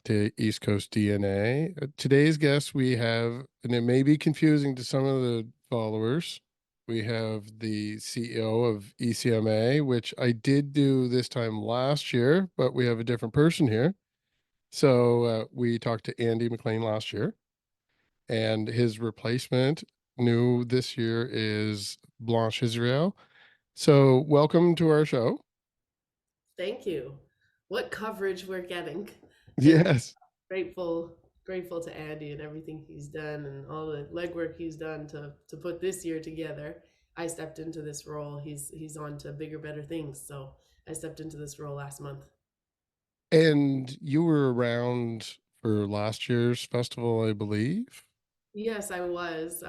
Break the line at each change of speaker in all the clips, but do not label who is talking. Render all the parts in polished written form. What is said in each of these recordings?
to East Coast DNA. Today's guest we have, and it may be confusing to some of the followers, we have the CEO of ECMA, which I did do this time last year, but we have a different person here. So we talked to Andy McLean last year, and his replacement, new this year, is Blanche Israël. So welcome to our show.
Thank you. What coverage we're getting. And
Yes.
grateful to Andy and everything he's done and all the legwork he's done to put this year together. I stepped into this role. He's on to bigger, better things. So I stepped into this role last month.
And you were around for last year's festival, I believe?
Yes, I was.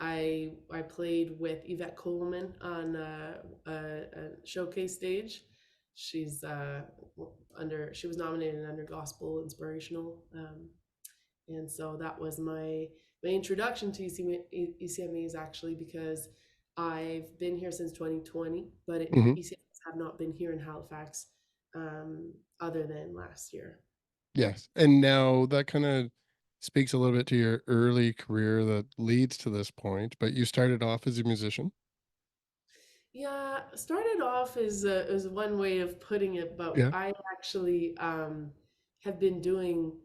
I played with Yvette Coleman on a showcase stage. She's under she was nominated under Gospel Inspirational, and so that was my introduction to ECMA is actually because I've been here since 2020, but
Mhm.
ECMAs have not been here in Halifax other than last year.
Yes, and now that kinda speaks a little bit to your early career that leads to this point, but you started off as a musician?
Yeah, started off as one way of putting it, but
Yeah.
I actually have been doing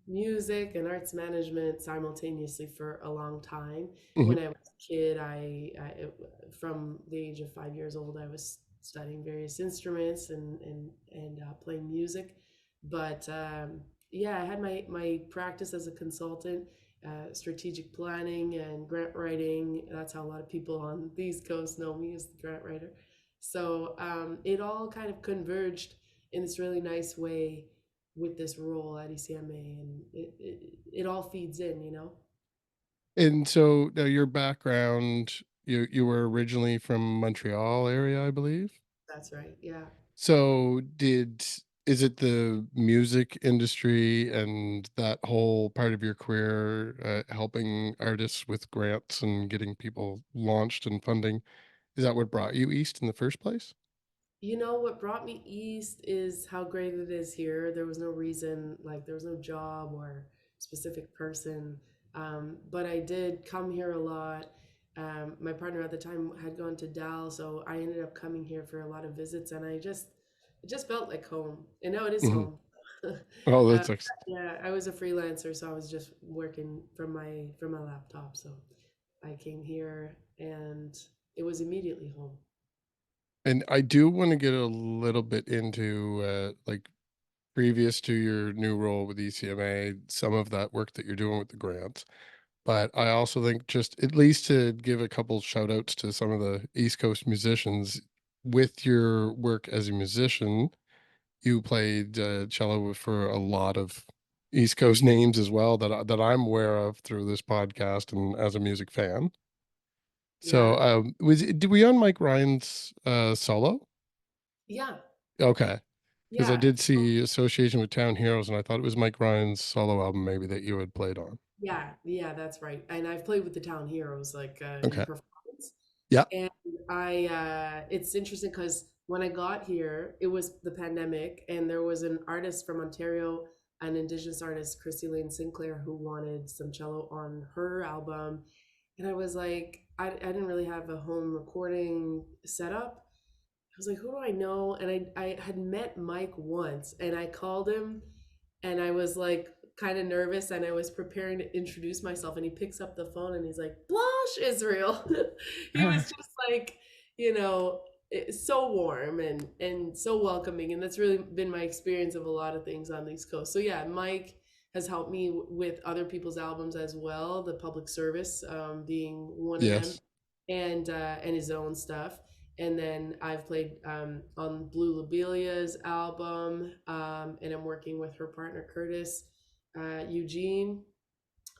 music and arts management simultaneously for a long time. When
Mhm.
I was a kid, from the age of 5 years old, I was studying various instruments and playing music. But yeah, I had my practice as a consultant, strategic planning and grant writing. That's how a lot of people on the East Coast know me as the grant writer. So it all kind of converged in this really nice way with this role at ECMA, and it all feeds in, you know?
And so now your background, you were originally from Montreal area, I believe?
That's right. Yeah.
So did is it the music industry and that whole part of your career, helping artists with grants and getting people launched and funding? Is that what brought you east in the first place?
You know, what brought me east is how great it is here. There was no reason, like, there was no job or specific person. But I did come here a lot. My partner at the time had gone to Dal, so I ended up coming here for a lot of visits, and it just felt like home. And now it is
Mhm.
home.
Oh,
uh,
that's excellent.
yeah, I was a freelancer, so I was just working from my laptop. So I came here, and it was immediately home.
And I do want to get a little bit into like previous to your new role with ECMA, some of that work that you're doing with the grants. But I also think just at least to give a couple shout outs to some of the East Coast musicians with your work as a musician, you played cello for a lot of East Coast names as well that I'm aware of through this podcast and as a music fan. So,
Yeah.
did we on Mike Ryan's solo?
Yeah.
Okay, because I
Yeah.
did see association with Town Heroes, and I thought it was Mike Ryan's solo album maybe that you had played on.
Yeah, that's right. And I've played with the Town Heroes like in
Okay.
performance.
Yeah.
And I it's interesting because when I got here, it was the pandemic and there was an artist from Ontario, an indigenous artist, Christy Lane Sinclair, who wanted some cello on her album. And I was like, I didn't really have a home recording setup. I was like, who do I know? And I had met Mike once and I called him and I was like kind of nervous and I was preparing to introduce myself and he picks up the phone and he's like, Blanche Israel. He was just like, you know, so warm and so welcoming. And that's really been my experience of a lot of things on the East Coast. So yeah, Mike has helped me with other people's albums as well, the public service being one of them,
Yes.
and his own stuff. And then I've played on Blue Lobelia's album, and I'm working with her partner Curtis Eugene.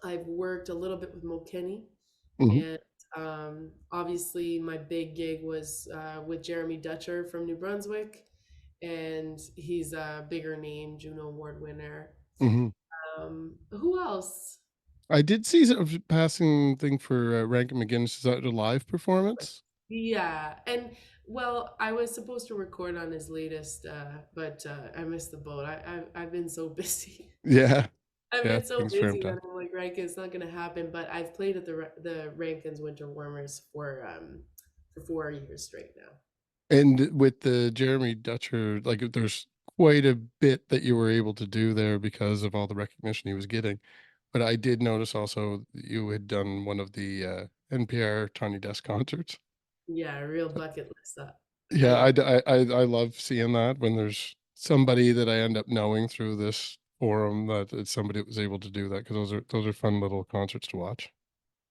I've worked a little bit with Mo Kenny,
Mhm.
and obviously my big gig was with Jeremy Dutcher from New Brunswick, and he's a bigger name, JUNO Award winner.
Mhm.
Who else?
I did see a passing thing for Rankin McGinnis. Is that a live performance?
Yeah, and well, I was supposed to record on his latest, but I missed the boat. I've been so busy.
Yeah,
I've
yeah,
been so
things
busy
ramped
that
up.
I'm like, right, it's not gonna happen. But I've played at the Rankins Winter Warmers for 4 years straight now.
And with the Jeremy Dutcher, like, there's quite a bit that you were able to do there because of all the recognition he was getting. But I did notice also that you had done one of the, NPR Tiny Desk concerts.
Yeah, a real bucket list up. I
Yeah,
love.
I love seeing that when there's somebody that I end up knowing through this forum, that it's somebody that was able to do that, because those are fun little concerts to watch.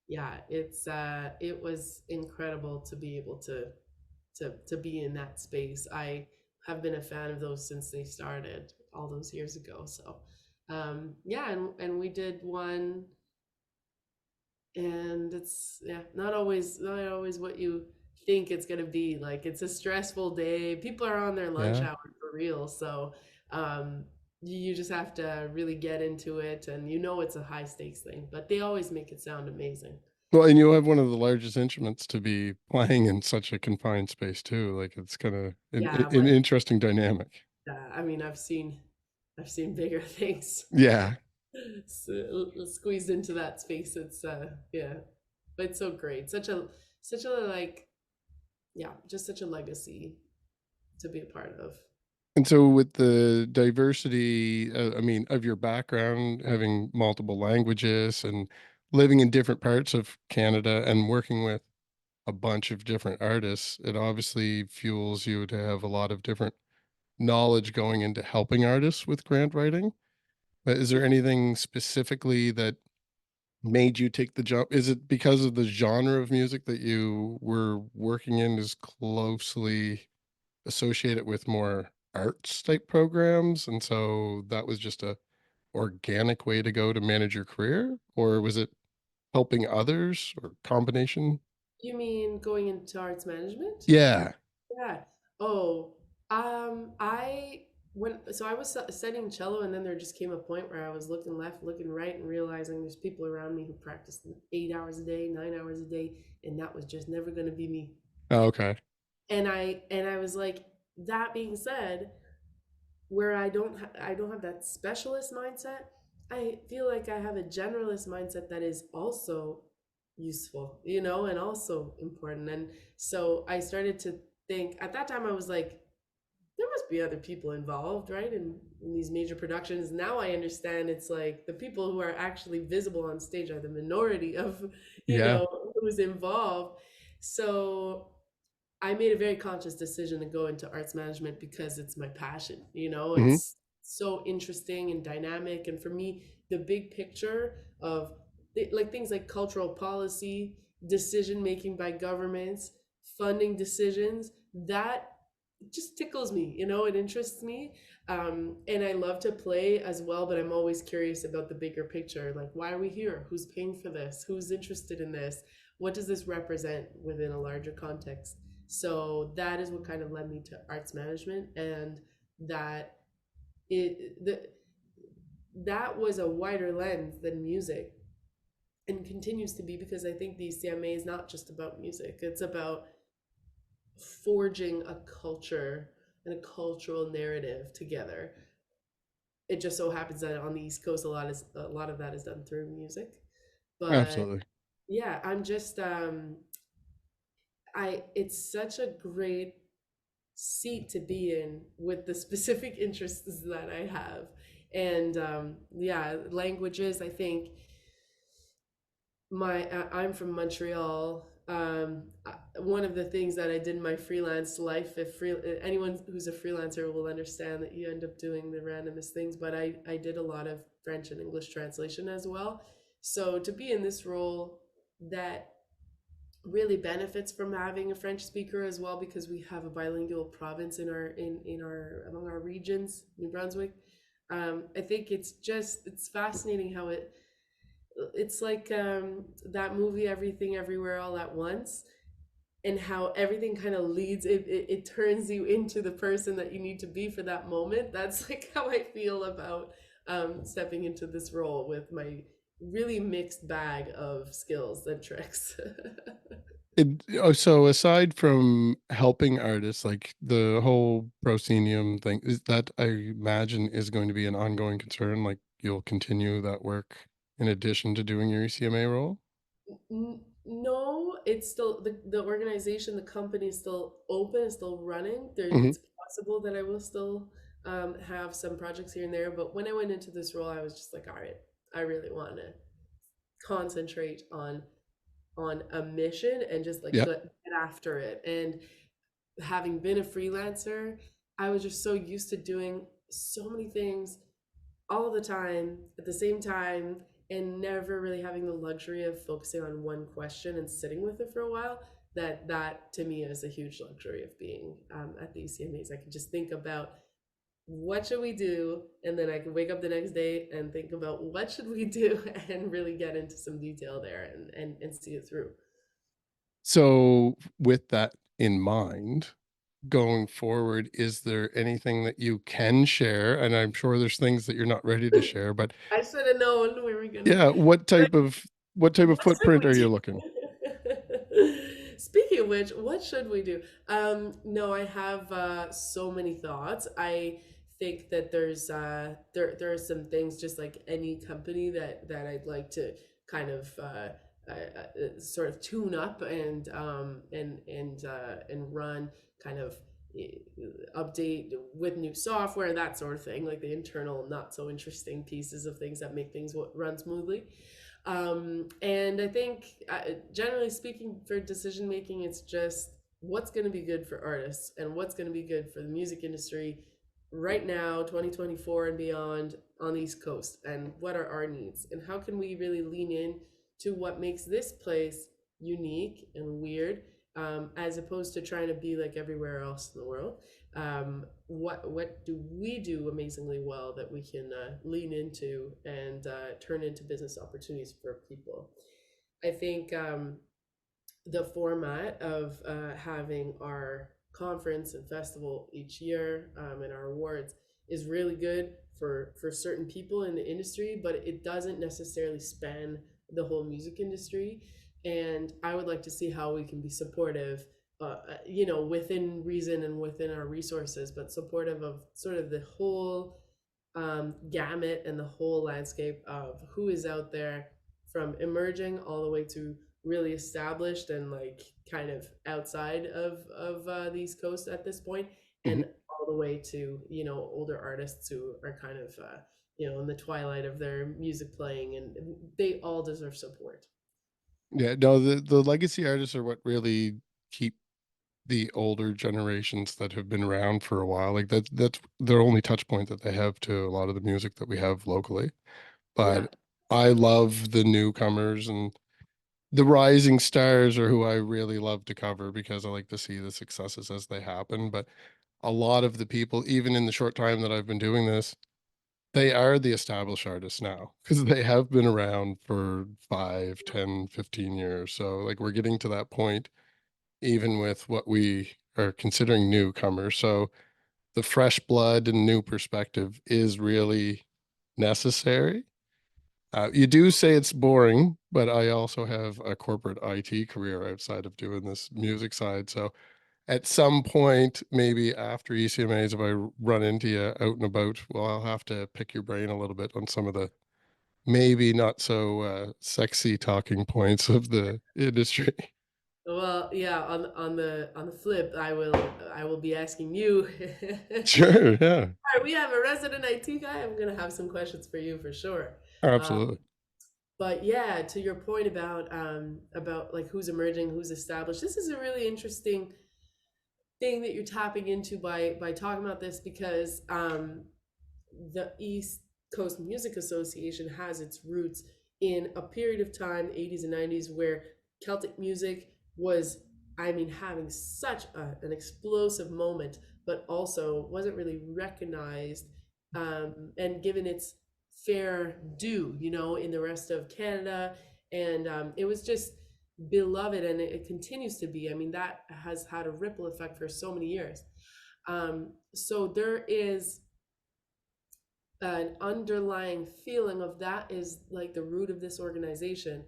Yeah, it was incredible to be able to be in that space. I have been a fan of those since they started all those years ago. So yeah, and we did one, and it's yeah, not always what you think it's gonna be. Like it's a stressful day. People are on their lunch
Yeah.
hour for real. So um you just have to really get into it, and you know it's a high stakes thing, but they always make it sound amazing.
Well, and you have one of the largest instruments to be playing in such a confined space too, like, it's kinda
Yeah,
an
but
interesting dynamic.
I mean, I've seen bigger things.
Yeah.
Squeezed into that space. It's yeah, but it's so great. Such a like yeah, just such a legacy to be a part of.
And so with the diversity, I mean, of your background, having multiple languages and living in different parts of Canada and working with a bunch of different artists, it obviously fuels you to have a lot of different knowledge going into helping artists with grant writing. But is there anything specifically that made you take the jump? Is it because of the genre of music that you were working in is closely associated with more arts type programs, and so that was just a organic way to go to manage your career? Or was it helping others, or combination?
You mean going into arts management?
Yeah.
Yeah. Oh, I when so I was studying cello, and then there just came a point where I was looking left, looking right, and realizing there's people around me who practice 8 hours a day, 9 hours a day, and that was just never going to be me.
Oh, okay.
And I was like, that being said, where I don't have that specialist mindset, I feel like I have a generalist mindset that is also useful, and also important. And so I started to think at that time, I was like, there must be other people involved, right? In these major productions. Now I understand it's like the people who are actually visible on stage are the minority of,
Yeah.
who's involved. So I made a very conscious decision to go into arts management because it's my passion.
Mhm.
It's so interesting and dynamic. And for me, the big picture of like things like cultural policy, decision making by governments, funding decisions, that just tickles me. It interests me. And I love to play as well, but I'm always curious about the bigger picture. Like, why are we here? Who's paying for this? Who's interested in this? What does this represent within a larger context? So that is what kind of led me to arts management, and that it that was a wider lens than music, and continues to be, because I think the ECMA is not just about music. It's about forging a culture and a cultural narrative together. It just so happens that on the East Coast, a lot of that is done through music. But
Absolutely.
yeah, I'm just I it's such a great seat to be in with the specific interests that I have. And yeah, languages, I think I'm from Montreal. One of the things that I did in my freelance life, if anyone who's a freelancer will understand that you end up doing the randomest things, but I did a lot of French and English translation as well. So to be in this role that really benefits from having a French speaker as well, because we have a bilingual province in our among our regions, New Brunswick. I think it's fascinating how it's like that movie Everything Everywhere All at Once, and how everything kind of leads it turns you into the person that you need to be for that moment. That's like how I feel about stepping into this role with my really mixed bag of skills and tricks.
So aside from helping artists, like the whole proscenium thing, is that I imagine is going to be an ongoing concern. Like you'll continue that work in addition to doing your ECMA role?
No, it's still the organization, the company is still open, is still running. There,
Hmm.
it's possible that I will still have some projects here and there. But when I went into this role, I was just like, all right, I really want to concentrate on a mission and just like
Yeah.
get after it. And having been a freelancer, I was just so used to doing so many things all the time at the same time and never really having the luxury of focusing on one question and sitting with it for a while. That to me is a huge luxury of being at the ECMAs. I can just think about what should we do, and then I can wake up the next day and think about what should we do and really get into some detail there and see it through.
So with that in mind, going forward, is there anything that you can share? And I'm sure there's things that you're not ready to share, but
I should have known we were gonna.
yeah, what type of
What should
footprint
we
are you
do?
looking?
Speaking of which, what should we do? No, I have so many thoughts. I think that there are some things, just like any company, that I'd like to kind of sort of tune up and run kind of update with new software, that sort of thing, like the internal not so interesting pieces of things that make things run smoothly. And I think, generally speaking, for decision making, it's just what's going to be good for artists and what's going to be good for the music industry right now, 2024 and beyond, on the East Coast, and what are our needs, and how can we really lean in to what makes this place unique and weird, as opposed to trying to be like everywhere else in the world. What do we do amazingly well that we can lean into and turn into business opportunities for people? I think the format of having our conference and festival each year, and our awards, is really good for certain people in the industry, but it doesn't necessarily span the whole music industry. And I would like to see how we can be supportive, within reason and within our resources, but supportive of sort of the whole gamut and the whole landscape of who is out there, from emerging all the way to really established and like kind of outside of the East Coast at this point,
Mhm.
and all the way to older artists who are kind of in the twilight of their music playing, and they all deserve support.
Yeah, no, the legacy artists are what really keep the older generations that have been around for a while. Like that's their only touch point that they have to a lot of the music that we have locally.
Yeah,
But I
absolutely.
love the newcomers, and the rising stars are who I really love to cover because I like to see the successes as they happen. But a lot of the people, even in the short time that I've been doing this, they are the established artists now because they have been around for 5, 10, 15 years. So like we're getting to that point even with what we are considering newcomers. So the fresh blood and new perspective is really necessary. You do say it's boring, but I also have a corporate IT career outside of doing this music side. So at some point, maybe after ECMAs, if I run into you out and about, well, I'll have to pick your brain a little bit on some of the maybe not so sexy talking points of the industry.
Well, yeah, on the flip, I will be asking you.
Sure, yeah,
All right, we have a resident IT guy. I'm gonna have some questions for you for sure. Um,
absolutely.
but yeah, to your point about like who's emerging, who's established, this is a really interesting thing that you're tapping into by talking about this, because the East Coast Music Association has its roots in a period of time, 80s and 90s, where Celtic music was, I mean, having such an explosive moment, but also wasn't really recognized and given its fair due, in the rest of Canada. And it was just beloved, and it continues to be. I mean, that has had a ripple effect for so many years. So there is an underlying feeling of that is like the root of this organization.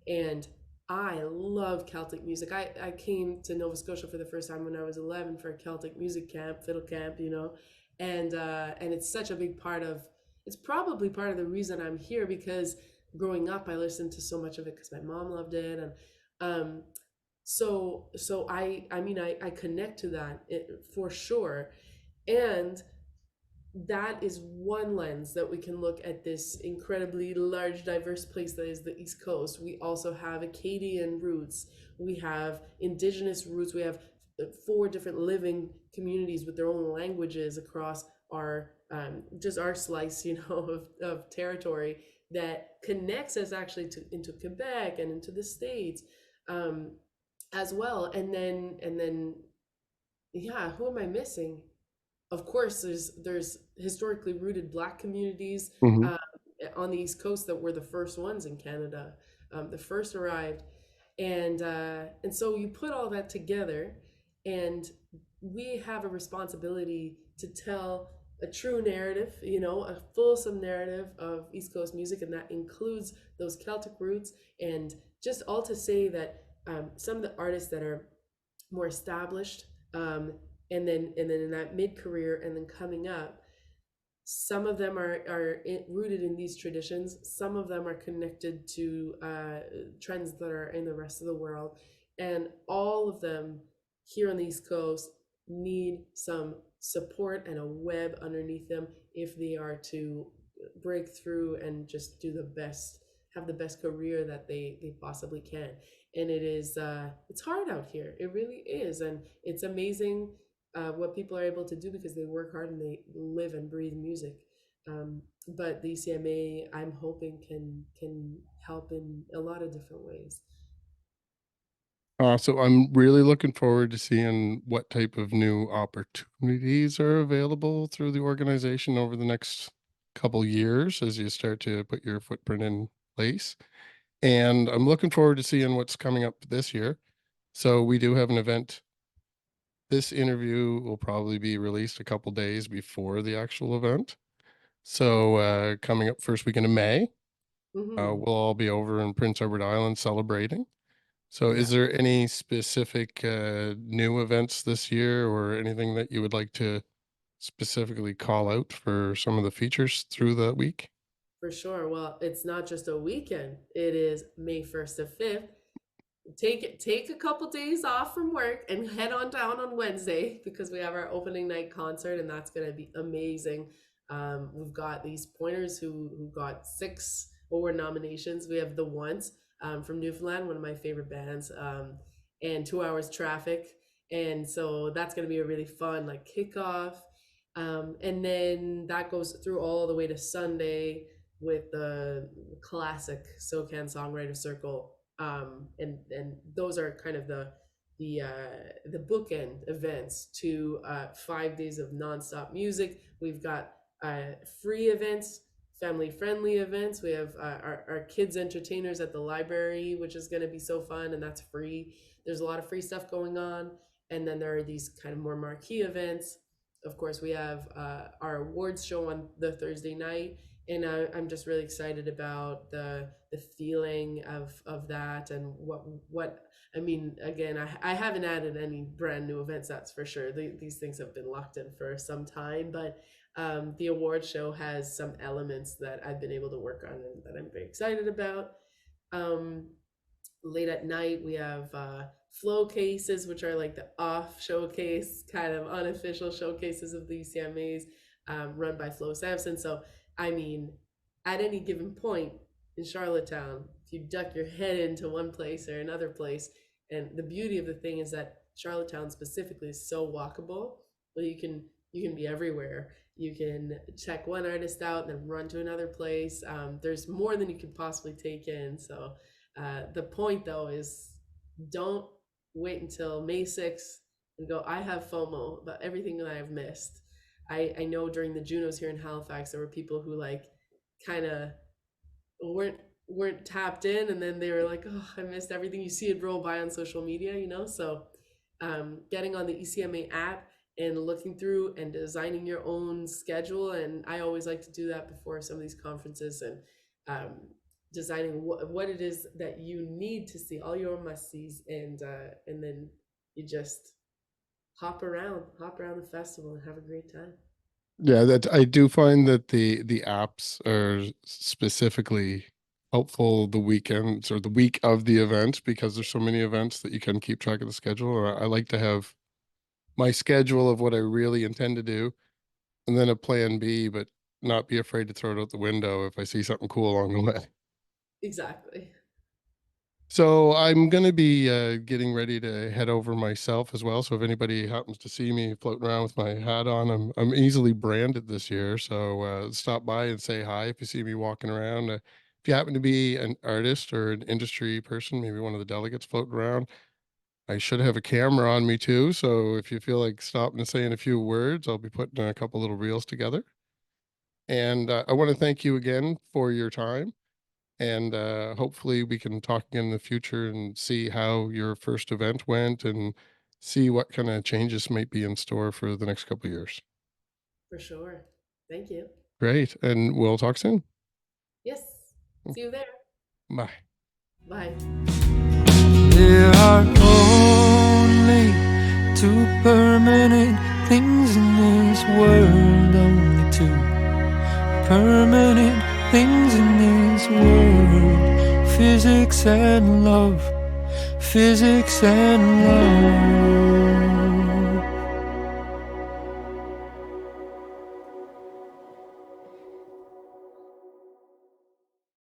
And I love Celtic music. I came to Nova Scotia for the first time when I was 11 for a Celtic music camp, fiddle camp, and it's such a big part of. It's probably part of the reason I'm here because growing up I listened to so much of it because my mom loved it, and um, I mean I connect to that for sure, and that is one lens that we can look at this incredibly large, diverse place that is the East Coast. We also have Acadian roots, we have Indigenous roots, we have four different living communities with their own languages across our just our slice, of territory that connects us actually to into Quebec and into the States, um, as well. And then, yeah, who am I missing? Of course, there's historically rooted Black communities
Mhm.
uh, on the East Coast that were the first ones in Canada, the first arrived, and so you put all that together, and we have a responsibility to tell a true narrative, a fulsome narrative of East Coast music, and that includes those Celtic roots, and just all to say that some of the artists that are more established, um, and then in that mid career and then coming up, some of them are rooted in these traditions, some of them are connected to trends that are in the rest of the world, and all of them here on the East Coast need some support and a web underneath them if they are to break through and just do the best, have the best career that they possibly can. And it's hard out here, it really is, and it's amazing what people are able to do because they work hard and they live and breathe music. But the ECMA, I'm hoping, can help in a lot of different ways.
So I'm really looking forward to seeing what type of new opportunities are available through the organization over the next couple years as you start to put your footprint in place. And I'm looking forward to seeing what's coming up this year. So we do have an event. This interview will probably be released a couple days before the actual event. So coming up first weekend of May,
Hmm.
we'll all be over in Prince Edward Island celebrating. So is
Yeah,
there any specific, new events this year or anything that you would like to specifically call out for some of the features through the week?
for sure. Well, it's not just a weekend, it is May 1st to 5th. Take a couple days off from work and head on down on Wednesday because we have our opening night concert and that's going to be amazing. We've got these pointers who got 6 award nominations. We have the Ones from Newfoundland, one of my favorite bands, and 2 hours traffic, and so that's going to be a really fun like kickoff. And then that goes through all the way to Sunday with the classic SoCan Songwriter Circle, and those are kind of the bookend events to 5 days of nonstop music. We've got free events, family friendly events. We have our kids entertainers at the library, which is going to be so fun, and that's free. There's a lot of free stuff going on, and then there are these kind of more marquee events. Of course, we have our awards show on the Thursday night, and I'm just really excited about the feeling of that, and what I mean. Again, I haven't added any brand new events, that's for sure. These things have been locked in for some time, but the award show has some elements that I've been able to work on and that I'm very excited about. Um, Late at night we have flow cases, which are like the off showcase, kind of unofficial showcases of the CMAs, run by Flo Sampson. So I mean, at any given point in Charlottetown, if you duck your head into one place or another place, and the beauty of the thing is that Charlottetown specifically is so walkable, well, you can be everywhere. You can check one artist out and then run to another place. There's more than you could possibly take in. So the point though is, don't wait until May 6th and go, I have FOMO about everything that I've missed. I know during the Junos here in Halifax, there were people who like kind of weren't weren't tapped in, and then they were like, oh, I missed everything. You see it roll by on social media. So getting on the ECMA app and looking through and designing your own schedule. And I always like to do that before some of these conferences, and um, designing what it is that you need to see, all your must sees, and then you just hop around the festival and have a great time.
Yeah, that I do find that the apps are specifically helpful the weekends or the week of the event because there's so many events that you can keep track of the schedule. Or I like to have my schedule of what I really intend to do and then a plan B, but not be afraid to throw it out the window if I see something cool along the way.
Exactly.
So I'm gonna be getting ready to head over myself as well. So if anybody happens to see me floating around with my hat on, I'm easily branded this year. So stop by and say hi if you see me walking around. If you happen to be an artist or an industry person, maybe one of the delegates floating around, I should have a camera on me too. So if you feel like stopping and saying a few words, I'll be putting a couple little reels together. And I want to thank you again for your time. And hopefully we can talk again in the future and see how your first event went and see what kind of changes might be in store for the next couple of years.
For sure. Thank you.
Great. And we'll talk soon.
Yes. See you there.
Bye.
Bye.
There are only two permanent things in this world, only two permanent things in this world: physics and love, physics and love.